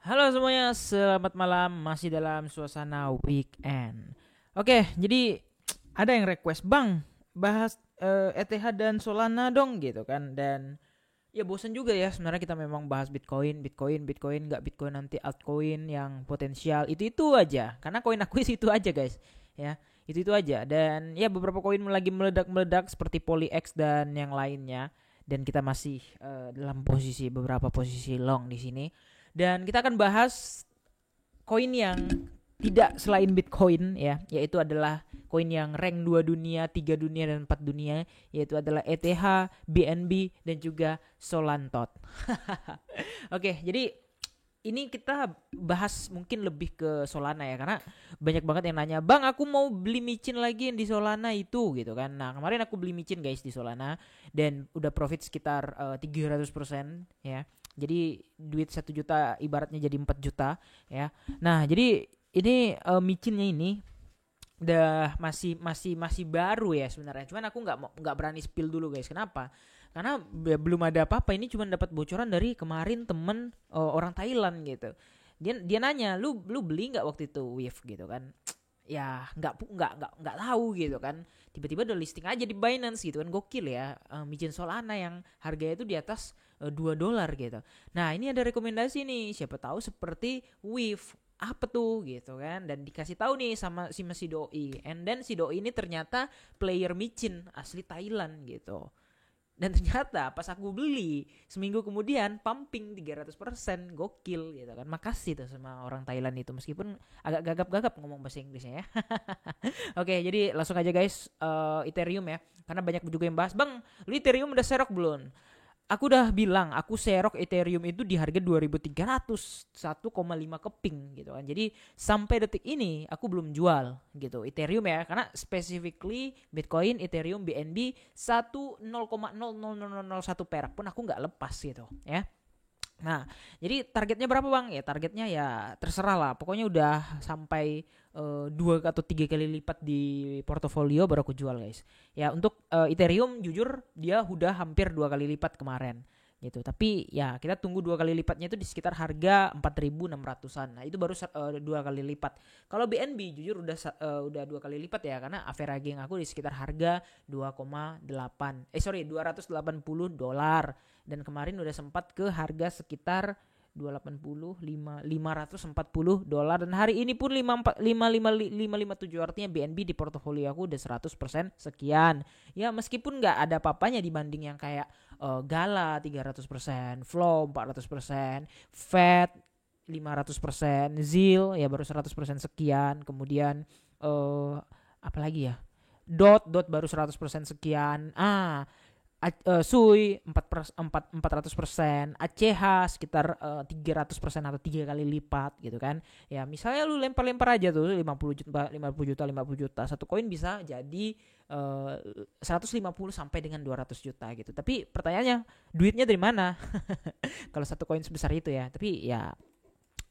Halo semuanya, selamat malam. Masih dalam suasana weekend. Oke, jadi ada yang request, Bang, bahas ETH dan Solana dong gitu kan. Dan ya bosan juga ya sebenarnya kita memang bahas Bitcoin, Bitcoin, Bitcoin, nggak Bitcoin nanti altcoin yang potensial itu aja. Karena koin aku itu aja guys, ya itu aja. Dan ya beberapa koin lagi meledak-meledak seperti PolyX dan yang lainnya. Dan kita masih dalam beberapa posisi long di sini. Dan kita akan bahas koin yang tidak selain Bitcoin ya, yaitu adalah koin yang rank 2 dunia, 3 dunia dan 4 dunia, yaitu adalah ETH, BNB dan juga Solantot. Oke, jadi ini kita bahas mungkin lebih ke Solana ya, karena banyak banget yang nanya, "Bang, aku mau beli micin lagi di Solana itu," gitu kan. Nah, kemarin aku beli micin guys di Solana dan udah profit sekitar 300% ya. Jadi duit 1 juta ibaratnya jadi 4 juta ya. Nah, jadi ini micinnya ini udah masih baru ya sebenarnya. Cuman aku nggak berani spill dulu guys. Kenapa? Karena belum ada apa-apa. Ini cuma dapat bocoran dari kemarin temen orang Thailand gitu. Dia nanya, lu beli nggak waktu itu Wave gitu kan? Ya nggak tahu gitu kan. Tiba-tiba udah listing aja di Binance gitu kan. Gokil ya. Micin Solana yang harganya itu di atas $2 gitu. Nah, ini ada rekomendasi nih, siapa tahu seperti Wave, apa tuh gitu kan, dan dikasih tahu nih sama si doi, and then si doi ini ternyata player micin asli Thailand gitu. Dan ternyata pas aku beli seminggu kemudian pumping 300%, gokil gitu kan. Makasih tuh sama orang Thailand itu, meskipun agak gagap-gagap ngomong bahasa Inggrisnya ya. Oke, jadi langsung aja guys, Ethereum ya, karena banyak juga yang bahas, "Bang, lu Ethereum udah serok belum?" Aku udah bilang, aku serok Ethereum itu di harga 2.300, 1,5 keping gitu kan. Jadi sampai detik ini aku belum jual gitu Ethereum ya, karena specifically Bitcoin, Ethereum, BNB 1,0,0001 perak pun aku nggak lepas gitu ya. Nah, jadi targetnya berapa bang? Ya targetnya ya terserah lah. Pokoknya udah sampai 2 atau 3 kali lipat di portofolio baru aku jual guys. Ya untuk Ethereum jujur dia udah hampir 2 kali lipat kemarin gitu. Tapi ya kita tunggu 2 kali lipatnya itu di sekitar harga 4.600-an. Nah itu baru 2 kali lipat. Kalau BNB jujur udah 2 kali lipat ya, karena averaging aku di sekitar harga 280 dolar, dan kemarin udah sempat ke harga sekitar 280 $540, dan hari ini pun 557, artinya BNB di portofolio aku udah 100% sekian. Ya meskipun nggak ada papanya dibanding yang kayak Gala 300%, Flow 400%, Fed 500%, Zil ya baru 100% sekian. Kemudian apalagi ya, Dot baru 100% sekian. Sui 400%, ACH sekitar 300% atau 3 kali lipat gitu kan. Ya misalnya lu lempar-lempar aja tuh 50 juta, satu koin bisa jadi 150 sampai dengan 200 juta gitu. Tapi pertanyaannya, duitnya dari mana? Kalau satu koin sebesar itu ya. Tapi ya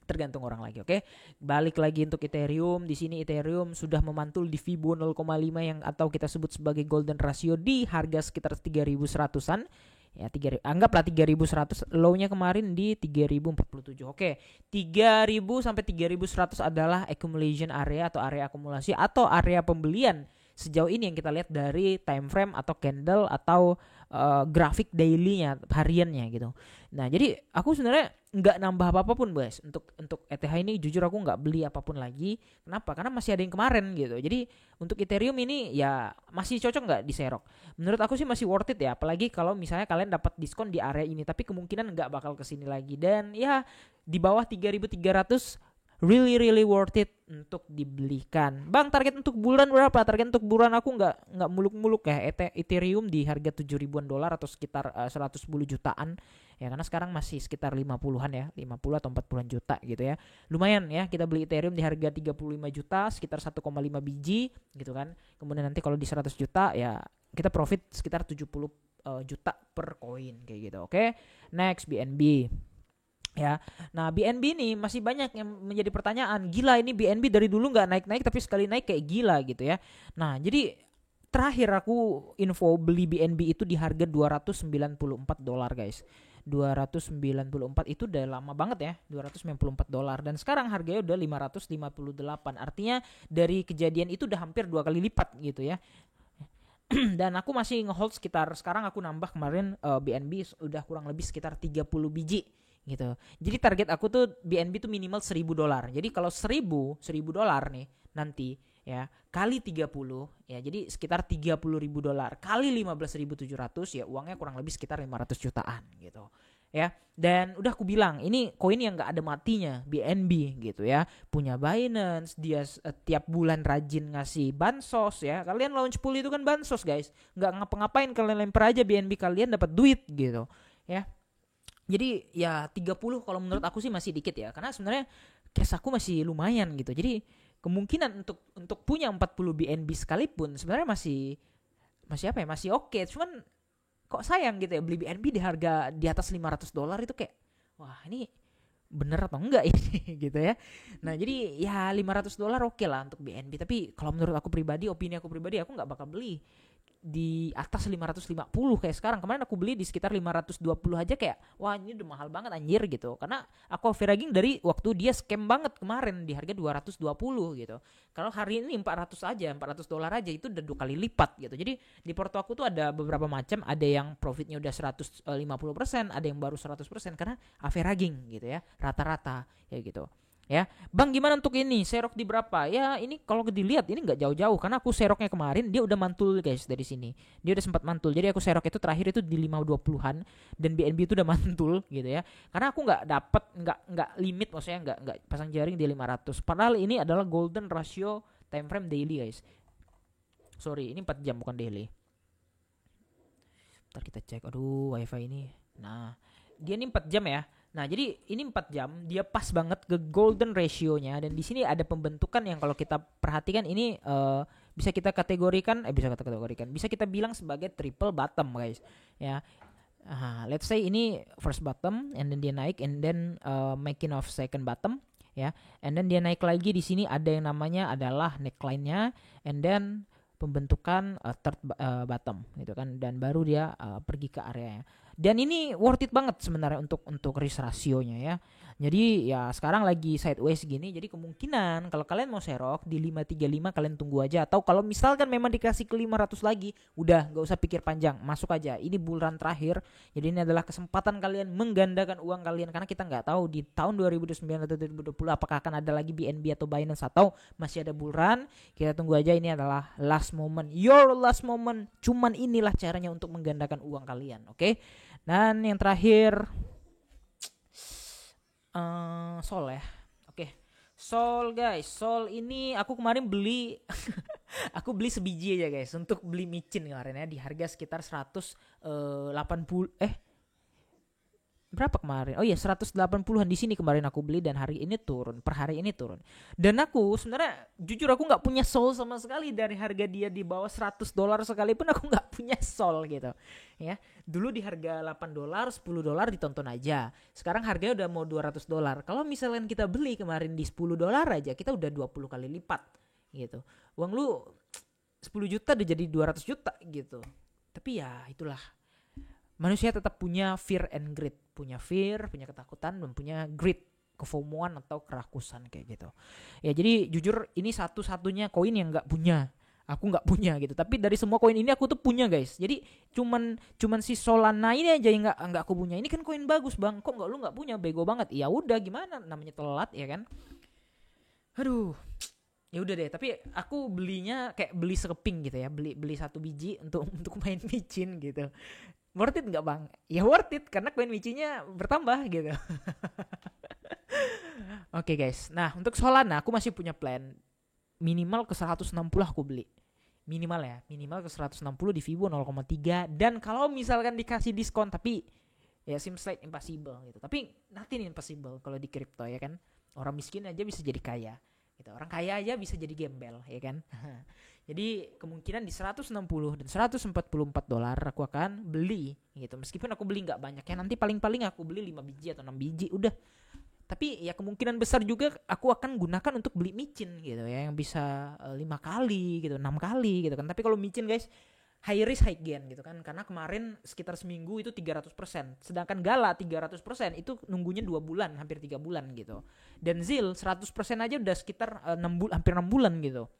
tergantung orang lagi. Oke, balik lagi untuk Ethereum. Di sini Ethereum sudah memantul di Fibo 0,5 yang atau kita sebut sebagai golden ratio di harga sekitar 3.100-an. Ya, anggaplah 3.100, low-nya kemarin di 3.047. Oke, 3.000 sampai 3.100 adalah accumulation area atau area akumulasi atau area pembelian sejauh ini yang kita lihat dari time frame atau candle atau grafik dailynya, hariannya gitu. Nah, jadi aku sebenarnya nggak nambah apa-apapun guys untuk ETH ini. Jujur aku nggak beli apapun lagi. Kenapa? Karena masih ada yang kemarin gitu. Jadi untuk Ethereum ini ya masih cocok nggak diserok? Menurut aku sih masih worth it ya. Apalagi kalau misalnya kalian dapat diskon di area ini. Tapi kemungkinan nggak bakal kesini lagi. Dan ya di bawah 3.300 really worth it untuk dibelikan. Bang, target untuk bulan berapa? Target untuk bulan aku nggak muluk-muluk ya. Ethereum di harga 7 ribuan dolar atau sekitar 110 jutaan. Ya karena sekarang masih sekitar 50-an ya, 50 atau 40-an juta gitu ya. Lumayan ya, kita beli Ethereum di harga 35 juta, sekitar 1,5 biji gitu kan. Kemudian nanti kalau di 100 juta ya kita profit sekitar 70 juta per koin kayak gitu. Oke. Next, BNB. Ya, nah BNB ini masih banyak yang menjadi pertanyaan. Gila, ini BNB dari dulu nggak naik-naik tapi sekali naik kayak gila gitu ya. Nah jadi terakhir aku info beli BNB itu di harga $294 guys. 294 itu udah lama banget ya, $294, dan sekarang harganya udah 558. Artinya dari kejadian itu udah hampir 2 kali lipat gitu ya. Dan aku masih ngehold sekitar, sekarang aku nambah kemarin BNB udah kurang lebih sekitar 30 biji gitu. Jadi target aku tuh BNB tuh minimal $1.000. Jadi kalau $1.000 nih nanti ya kali 30 ya, jadi sekitar $30.000 kali 15.700 ya, uangnya kurang lebih sekitar 500 jutaan gitu ya. Dan udah aku bilang ini koin yang nggak ada matinya, BNB gitu ya, punya Binance, dia tiap bulan rajin ngasih bansos ya. Kalian launch pool itu kan bansos guys, nggak ngapa-ngapain, kalian lempar aja BNB kalian dapat duit gitu ya. Jadi ya 30 kalau menurut aku sih masih dikit ya, karena sebenarnya cash aku masih lumayan gitu. Jadi kemungkinan untuk punya 40 BNB sekalipun sebenarnya masih apa ya, masih oke. Cuman kok sayang gitu ya beli BNB di harga di atas $500 itu, kayak wah ini bener atau enggak ini gitu ya. Nah jadi ya $500 oke lah untuk BNB, tapi kalau menurut aku pribadi, opini aku pribadi, aku nggak bakal beli di atas 550 kayak sekarang. Kemarin aku beli di sekitar 520 aja, kayak wah ini udah mahal banget anjir gitu. Karena aku averaging dari waktu dia scam banget kemarin di harga 220 gitu. Kalau hari ini 400 aja, $400 aja itu udah 2 kali lipat gitu. Jadi di porto aku tuh ada beberapa macam, ada yang profitnya udah 150%, ada yang baru 100% karena averaging gitu ya, rata-rata ya gitu. Ya, Bang gimana untuk ini? Serok di berapa? Ya, ini kalau dilihat ini nggak jauh-jauh karena aku seroknya kemarin dia udah mantul guys dari sini. Dia udah sempat mantul. Jadi aku serok itu terakhir itu di 520-an dan BNB itu udah mantul gitu ya. Karena aku nggak dapat, nggak limit, maksudnya nggak pasang jaring di 500. Padahal ini adalah golden ratio time frame daily guys. Sorry, ini 4 jam bukan daily. Ntar kita cek. Aduh, wifi ini. Nah, dia ini 4 jam ya. Nah, jadi ini 4 jam, dia pas banget ke golden ratio-nya, dan di sini ada pembentukan yang kalau kita perhatikan ini bisa kita kategorikan, bisa kita bilang sebagai triple bottom, guys. Ya. Let's say ini first bottom, and then dia naik, and then making of second bottom, ya. And then dia naik lagi, di sini ada yang namanya adalah neckline-nya, and then pembentukan third bottom gitu kan, dan baru dia pergi ke areanya. Dan ini worth it banget sebenarnya untuk risk rasionya ya. Jadi ya sekarang lagi sideways gini, jadi kemungkinan kalau kalian mau serok di 535 kalian tunggu aja, atau kalau misalkan memang dikasih ke 500 lagi, udah gak usah pikir panjang, masuk aja. Ini bulan terakhir, jadi ini adalah kesempatan kalian menggandakan uang kalian, karena kita nggak tahu di tahun 2009 atau 2020 apakah akan ada lagi BNB atau Binance atau masih ada bull-run. Kita tunggu aja, ini adalah last moment, your last moment. Cuman inilah caranya untuk menggandakan uang kalian, oke? Dan yang terakhir Sol ya. Oke. Sol guys, Sol ini aku kemarin beli aku beli sebiji aja guys untuk beli micin kemarin ya, di harga sekitar 180 berapa kemarin? Oh iya 180-an di sini kemarin aku beli, dan hari ini turun, per hari ini turun. Dan aku sebenarnya jujur aku nggak punya Sol sama sekali, dari harga dia di bawah $100 sekalipun aku nggak punya Sol gitu. Ya, dulu di harga $8, $10 ditonton aja. Sekarang harganya udah mau $200. Kalau misalnya kita beli kemarin di $10 aja, kita udah 20 kali lipat gitu. Uang lu 10 juta udah jadi 200 juta gitu. Tapi ya itulah, manusia tetap punya fear and greed, punya fear, punya ketakutan, dan punya greed, kefomoan atau kerakusan kayak gitu. Ya jadi jujur ini satu-satunya koin yang nggak punya, aku nggak punya gitu. Tapi dari semua koin ini aku tuh punya guys. Jadi cuman si Solana ini aja yang nggak aku punya. Ini kan koin bagus bang, kok lu nggak punya? Bego banget. Ya udah gimana, namanya telat ya kan. Aduh. Ya udah deh, tapi aku belinya kayak beli sekeping gitu ya, beli satu biji untuk main micin gitu. Worth it nggak bang? Ya worth it, karena koin micinya bertambah gitu. Oke guys, nah untuk Solana aku masih punya plan minimal ke 160 aku beli. Minimal ke 160 di Fibo 0,3, dan kalau misalkan dikasih diskon, tapi ya seems like impossible gitu. Tapi nothing impossible kalau di crypto ya kan. Orang miskin aja bisa jadi kaya gitu. Orang kaya aja bisa jadi gembel ya kan. Jadi kemungkinan di 160 dan $144 aku akan beli gitu. Meskipun aku beli nggak banyak ya, nanti paling-paling aku beli 5 biji atau 6 biji udah. Tapi ya kemungkinan besar juga aku akan gunakan untuk beli micin gitu ya, yang bisa 5 kali gitu, 6 kali gitu kan. Tapi kalau micin guys high risk high gain gitu kan, karena kemarin sekitar seminggu itu 300%, sedangkan Gala 300% itu nunggunya 2 bulan, hampir 3 bulan gitu. Dan ZIL 100% aja udah sekitar hampir 6 bulan gitu.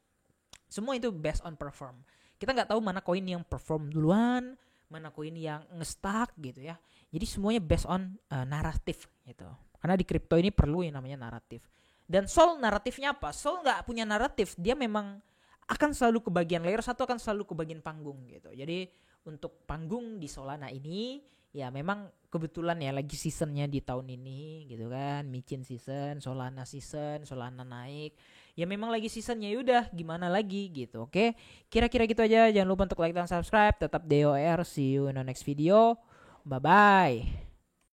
Semua itu based on perform. Kita nggak tahu mana koin yang perform duluan, mana koin yang nge-stuck gitu ya. Jadi semuanya based on naratif gitu. Karena di kripto ini perlu yang namanya naratif. Dan Sol naratifnya apa? Sol nggak punya naratif, dia memang akan selalu ke bagian layer 1, akan selalu ke bagian panggung gitu. Jadi untuk panggung di Solana ini ya memang kebetulan ya lagi seasonnya di tahun ini gitu kan, micin season, Solana season, Solana naik. Ya memang lagi seasonnya, yaudah gimana lagi gitu. Oke. Kira-kira gitu aja. Jangan lupa untuk like dan subscribe. Tetap DOR. See you in the next video. Bye bye.